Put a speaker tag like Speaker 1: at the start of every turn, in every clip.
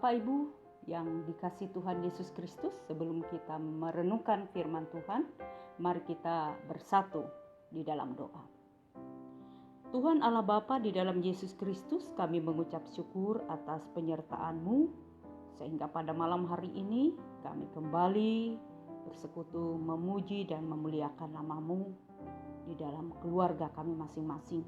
Speaker 1: Bapak Ibu yang dikasihi Tuhan Yesus Kristus, sebelum kita merenungkan firman Tuhan, mari kita bersatu di dalam doa. Tuhan Allah Bapa, di dalam Yesus Kristus kami mengucap syukur atas penyertaan-Mu, sehingga pada malam hari ini kami kembali bersekutu memuji dan memuliakan nama-Mu di dalam keluarga kami masing-masing.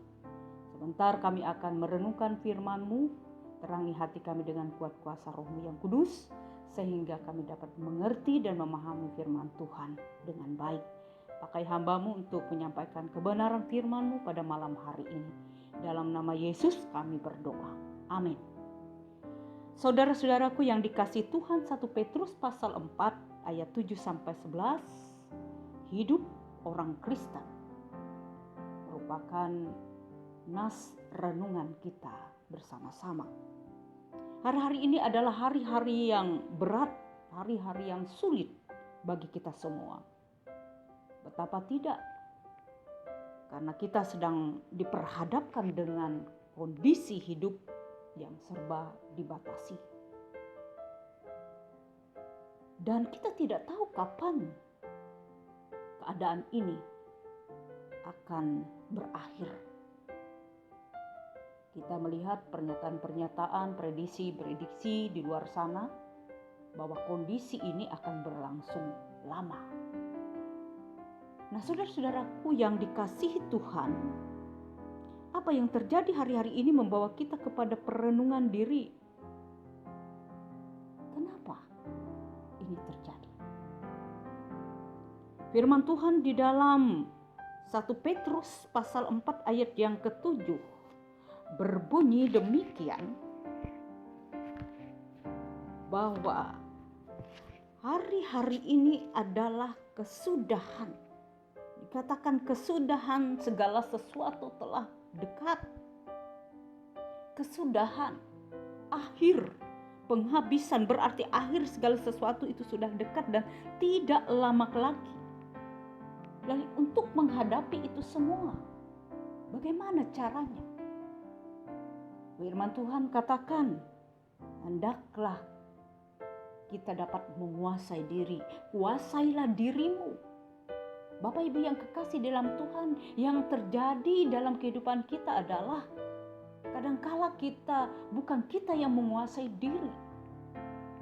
Speaker 1: Sebentar kami akan merenungkan firman-Mu. Terangi hati kami dengan kuat kuasa Roh-Mu yang kudus, sehingga kami dapat mengerti dan memahami firman Tuhan dengan baik. Pakai hamba-Mu untuk menyampaikan kebenaran firman-Mu pada malam hari ini. Dalam nama Yesus kami berdoa. Amin. Saudara-saudaraku yang dikasihi Tuhan, 1 Petrus pasal 4 ayat 7-11, hidup orang Kristen merupakan nas renungan kita bersama-sama. Hari-hari ini adalah hari-hari yang berat, hari-hari yang sulit bagi kita semua. Betapa tidak, karena kita sedang diperhadapkan dengan kondisi hidup yang serba dibatasi. Dan kita tidak tahu kapan keadaan ini akan berakhir. Kita melihat pernyataan-pernyataan, prediksi di luar sana bahwa kondisi ini akan berlangsung lama. Nah, saudara-saudaraku yang dikasihi Tuhan, apa yang terjadi hari-hari ini membawa kita kepada perenungan diri. Kenapa ini terjadi? Firman Tuhan di dalam 1 Petrus pasal 4 ayat yang ke-7 berbunyi demikian, bahwa hari-hari ini adalah kesudahan. Dikatakan kesudahan, segala sesuatu telah dekat. Kesudahan, akhir, penghabisan, berarti akhir segala sesuatu itu sudah dekat dan tidak lama lagi. Dan untuk menghadapi itu semua, bagaimana caranya? Firman Tuhan katakan, hendaklah kita dapat menguasai diri. Kuasailah dirimu. Bapak Ibu yang kekasih dalam Tuhan, yang terjadi dalam kehidupan kita adalah kadangkala bukan kita yang menguasai diri.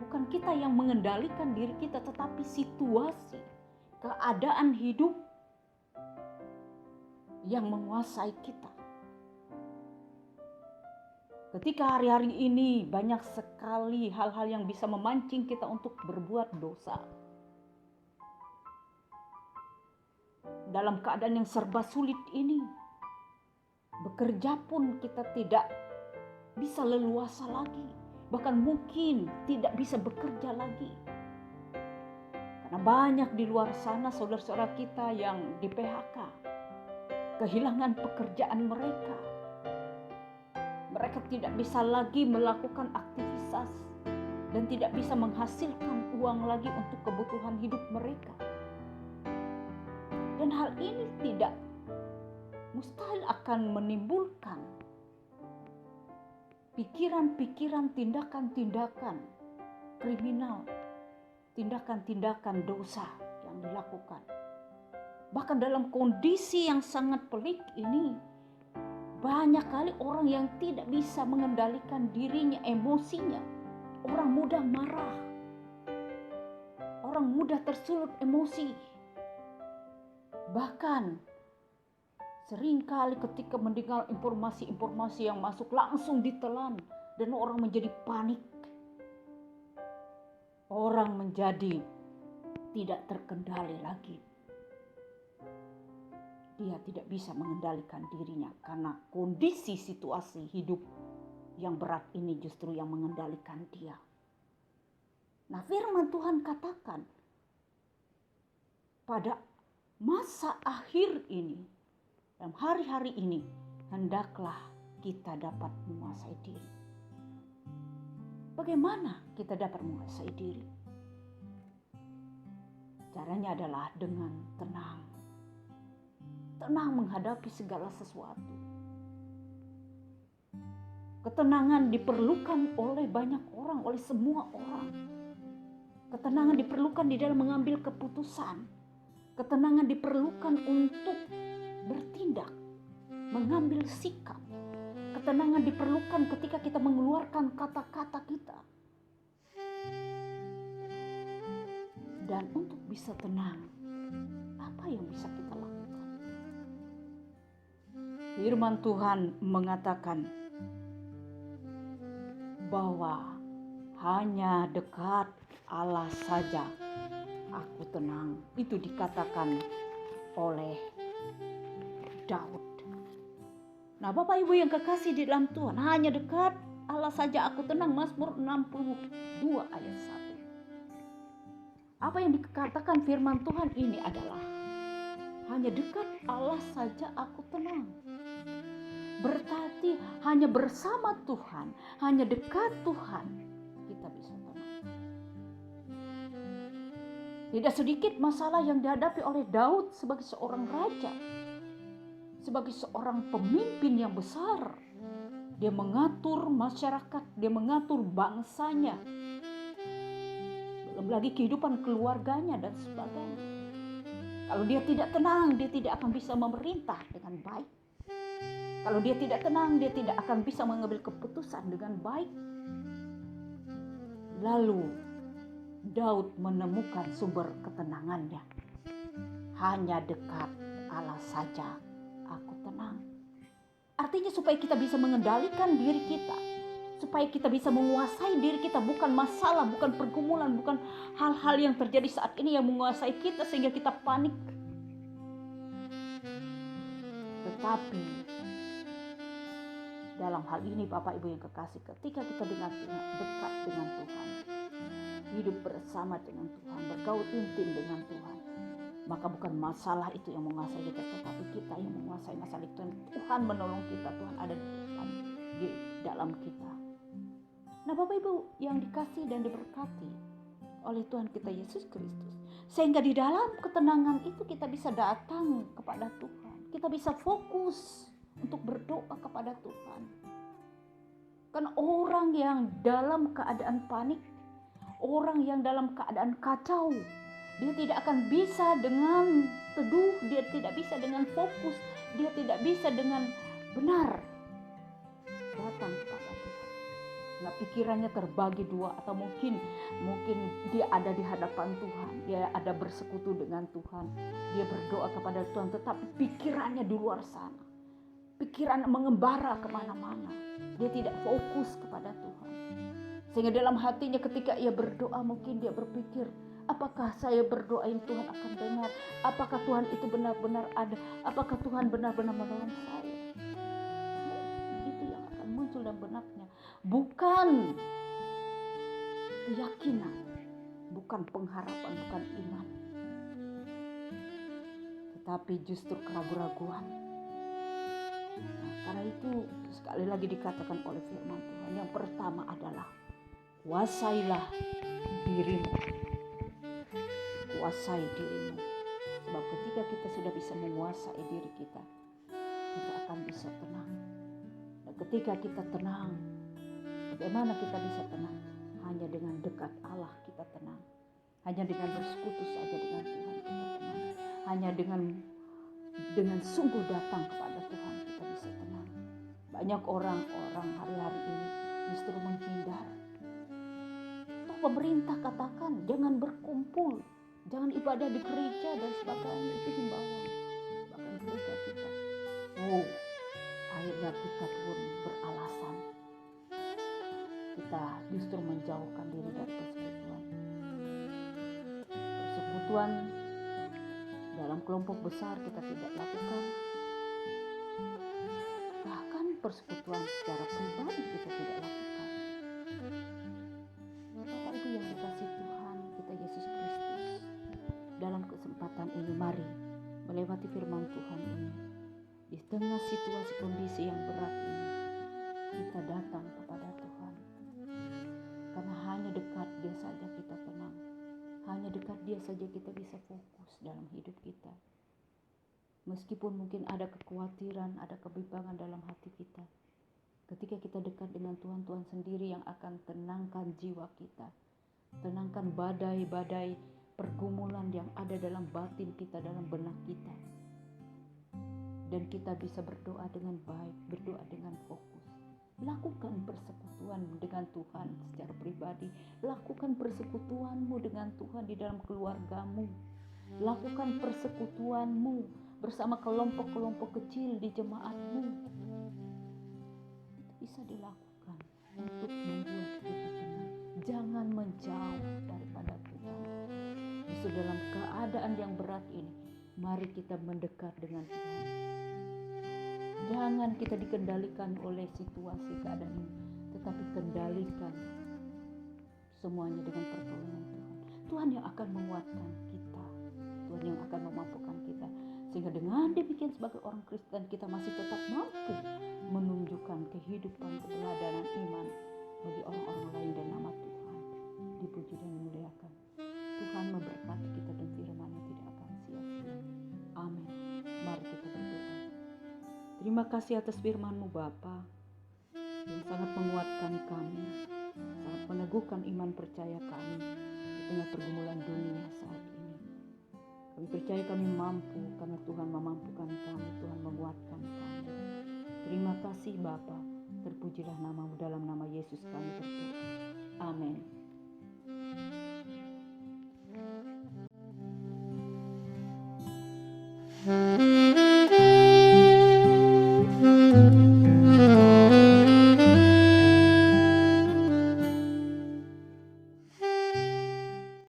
Speaker 1: Bukan kita yang mengendalikan diri kita, tetapi situasi, keadaan hidup yang menguasai kita. Ketika hari-hari ini banyak sekali hal-hal yang bisa memancing kita untuk berbuat dosa. Dalam keadaan yang serba sulit ini, bekerja pun kita tidak bisa leluasa lagi. Bahkan mungkin tidak bisa bekerja lagi. Karena banyak di luar sana saudara-saudara kita yang di PHK, kehilangan pekerjaan mereka. Mereka tidak bisa lagi melakukan aktivitas dan tidak bisa menghasilkan uang lagi untuk kebutuhan hidup mereka. Dan hal ini tidak mustahil akan menimbulkan pikiran-pikiran, tindakan-tindakan kriminal, tindakan-tindakan dosa yang dilakukan. Bahkan dalam kondisi yang sangat pelik ini, banyak kali orang yang tidak bisa mengendalikan dirinya, emosinya. Orang mudah marah. Orang mudah tersulut emosi. Bahkan seringkali ketika mendengar informasi-informasi yang masuk langsung ditelan dan orang menjadi panik. Orang menjadi tidak terkendali lagi. Dia tidak bisa mengendalikan dirinya karena kondisi situasi hidup yang berat ini justru yang mengendalikan dia. Nah, firman Tuhan katakan, pada masa akhir ini, dalam hari-hari ini, hendaklah kita dapat menguasai diri. Bagaimana kita dapat menguasai diri? Caranya adalah dengan tenang menghadapi segala sesuatu. Ketenangan diperlukan oleh banyak orang, oleh semua orang. Ketenangan diperlukan di dalam mengambil keputusan. Ketenangan diperlukan untuk bertindak, mengambil sikap. Ketenangan diperlukan ketika kita mengeluarkan kata-kata kita. Dan untuk bisa tenang, apa yang bisa kita lakukan? Firman Tuhan mengatakan bahwa hanya dekat Allah saja aku tenang. Itu dikatakan oleh Daud. Nah, Bapak Ibu yang kekasih di dalam Tuhan, hanya dekat Allah saja aku tenang. Mazmur 62 ayat 1. Apa yang dikatakan firman Tuhan ini adalah hanya dekat Allah saja aku tenang. Berarti hanya bersama Tuhan, hanya dekat Tuhan, kita bisa tenang. Tidak sedikit masalah yang dihadapi oleh Daud sebagai seorang raja, sebagai seorang pemimpin yang besar. Dia mengatur masyarakat, dia mengatur bangsanya, belum lagi kehidupan keluarganya dan sebagainya. Kalau dia tidak tenang, dia tidak akan bisa memerintah dengan baik. Kalau dia tidak tenang, dia tidak akan bisa mengambil keputusan dengan baik. Lalu Daud menemukan sumber ketenangannya. Hanya dekat Allah saja aku tenang. Artinya supaya kita bisa mengendalikan diri kita, supaya kita bisa menguasai diri kita, bukan masalah, bukan pergumulan, bukan hal-hal yang terjadi saat ini yang menguasai kita sehingga kita panik. Tetapi dalam hal ini Bapak Ibu yang kekasih, ketika kita dekat dengan Tuhan, hidup bersama dengan Tuhan, bergaul intim dengan Tuhan, maka bukan masalah itu yang menguasai kita, tetapi kita yang menguasai masalah itu. Tuhan menolong kita, Tuhan ada di dalam kita. Nah, Bapak Ibu yang dikasih dan diberkati oleh Tuhan kita Yesus Kristus, sehingga di dalam ketenangan itu kita bisa datang kepada Tuhan, kita bisa fokus untuk berdoa kepada Tuhan. Kan orang yang dalam keadaan panik, orang yang dalam keadaan kacau, dia tidak akan bisa dengan teduh, dia tidak bisa dengan fokus, dia tidak bisa dengan benar datang kepada Tuhan. Nah, pikirannya terbagi dua, atau mungkin dia ada di hadapan Tuhan, dia ada bersekutu dengan Tuhan, dia berdoa kepada Tuhan, tetapi pikirannya di luar sana. Pikiran mengembara kemana-mana. Dia tidak fokus kepada Tuhan. Sehingga dalam hatinya ketika ia berdoa, mungkin dia berpikir, apakah saya berdoa yang Tuhan akan dengar? Apakah Tuhan itu benar-benar ada? Apakah Tuhan benar-benar menolong saya? Itu yang akan muncul dalam benaknya. Bukan keyakinan, bukan pengharapan, bukan iman, tetapi justru keraguan-raguan. Nah, karena itu sekali lagi dikatakan oleh firman Tuhan, yang pertama adalah kuasailah dirimu. Kuasai dirimu. Sebab ketika kita sudah bisa menguasai diri kita akan bisa tenang. Dan ketika kita tenang, bagaimana kita bisa tenang? Hanya dengan dekat Allah kita tenang. Hanya dengan bersekutu saja dengan Tuhan kita tenang. Hanya dengan sungguh datang kepada Tuhan kita bisa tenang. Banyak orang-orang hari-hari ini justru menghindar. Toh pemerintah katakan jangan berkumpul, jangan ibadah di gereja dan sebagainya, itu himbauan. Bahkan gereja kita, akhirnya kita pun beralasan. Kita justru menjauhkan diri dari persekutuan. Persekutuan dalam kelompok besar kita tidak lakukan. Bahkan persekutuan secara pribadi kita tidak lakukan. Bapak Ibu yang dikasihi Tuhan kita Yesus Kristus, dalam kesempatan ini mari melewati firman Tuhan ini. Di tengah situasi kondisi yang berat ini, kita datang kepada Tuhan. Karena hanya dekat Dia saja kita tenang. Hanya dekat Dia saja kita bisa fokus dalam hidup kita. Meskipun mungkin ada kekhawatiran, ada kebimbangan dalam hati kita, Ketika kita dekat dengan Tuhan, Tuhan sendiri yang akan tenangkan jiwa kita. Tenangkan badai-badai pergumulan yang ada dalam batin kita, dalam benak kita. Dan kita bisa berdoa dengan baik, berdoa dengan fokus. Lakukan persekutuan dengan Tuhan secara pribadi. Lakukan persekutuanmu dengan Tuhan di dalam keluargamu. Lakukan persekutuanmu bersama kelompok-kelompok kecil di jemaatmu. Itu bisa dilakukan untuk membuat kita tenang. Jangan menjauh daripada Tuhan. Justru dalam keadaan yang berat ini, mari kita mendekat dengan Tuhan. Jangan kita dikendalikan oleh situasi keadaan ini, tetapi kendalikan semuanya dengan pertolongan Tuhan. Tuhan yang akan menguatkan kita, Tuhan yang akan memampukan kita, sehingga dengan demikian sebagai orang Kristen kita masih tetap mampu menunjukkan kehidupan keteladanan iman bagi orang-orang lain, dan nama Tuhan dipuji dan dimuliakan. Tuhan memberkati kita dan firman-Nya tidak akan sia-sia. Amin. Mari kita berdoa. Terima kasih atas firman-Mu Bapa yang sangat menguatkan kami, sangat meneguhkan iman percaya kami di tengah pergumulan dunia saat ini. Kami percaya kami mampu karena Tuhan memampukan kami, Tuhan menguatkan kami. Terima kasih Bapa, terpujilah nama-Mu, dalam nama Yesus kami berdoa. Amin.